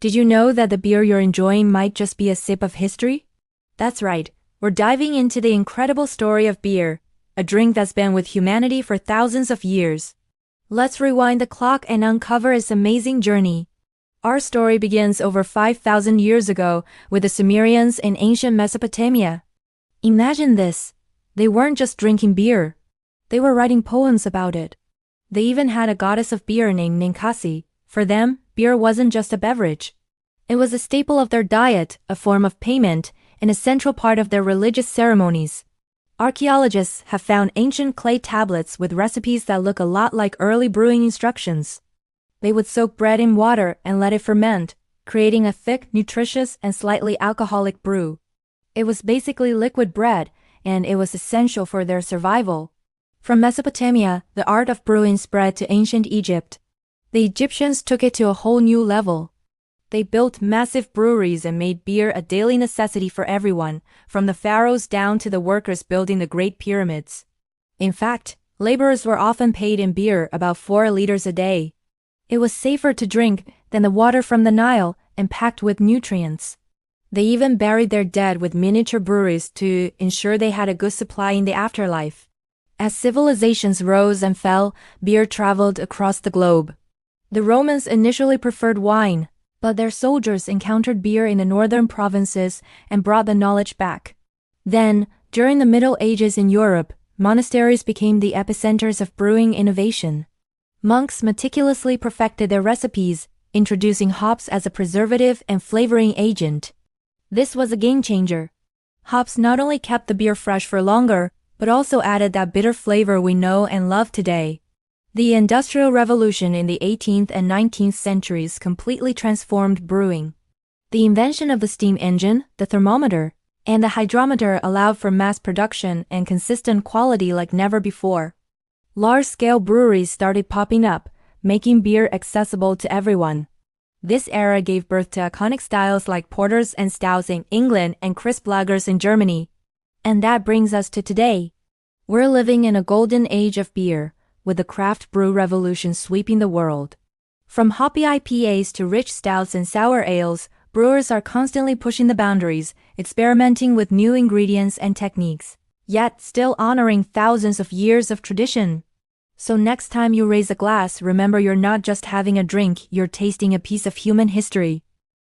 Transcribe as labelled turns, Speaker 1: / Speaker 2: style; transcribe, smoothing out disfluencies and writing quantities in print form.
Speaker 1: Did you know that the beer you're enjoying might just be a sip of history? That's right, we're diving into the incredible story of beer, a drink that's been with humanity for thousands of years. Let's rewind the clock and uncover its amazing journey. Our story begins over 5,000 years ago with the Sumerians in ancient Mesopotamia. Imagine this. They weren't just drinking beer. They were writing poems about it. They even had a goddess of beer named Ninkasi. For them, beer wasn't just a beverage. It was a staple of their diet, a form of payment, and a central part of their religious ceremonies. Archaeologists have found ancient clay tablets with recipes that look a lot like early brewing instructions. They would soak bread in water and let it ferment, creating a thick, nutritious, and slightly alcoholic brew. It was basically liquid bread, and it was essential for their survival. From Mesopotamia, the art of brewing spread to ancient Egypt. The Egyptians took it to a whole new level. They built massive breweries and made beer a daily necessity for everyone, from the pharaohs down to the workers building the Great Pyramids. In fact, laborers were often paid in beer, about 4 liters a day. It was safer to drink than the water from the Nile and packed with nutrients. They even buried their dead with miniature breweries to ensure they had a good supply in the afterlife. As civilizations rose and fell, beer traveled across the globe. The Romans initially preferred wine, but their soldiers encountered beer in the northern provinces and brought the knowledge back. Then, during the Middle Ages in Europe, monasteries became the epicenters of brewing innovation. Monks meticulously perfected their recipes, introducing hops as a preservative and flavoring agent. This was a game changer. Hops not only kept the beer fresh for longer, but also added that bitter flavor we know and love today. The Industrial Revolution in the 18th and 19th centuries completely transformed brewing. The invention of the steam engine, the thermometer, and the hydrometer allowed for mass production and consistent quality like never before. Large-scale breweries started popping up, making beer accessible to everyone. This era gave birth to iconic styles like porters and stouts in England and crisp lagers in Germany. And that brings us to today. We're living in a golden age of beer, with the craft brew revolution sweeping the world. From hoppy IPAs to rich stouts and sour ales, brewers are constantly pushing the boundaries, experimenting with new ingredients and techniques, yet still honoring thousands of years of tradition. So next time you raise a glass, remember you're not just having a drink, you're tasting a piece of human history.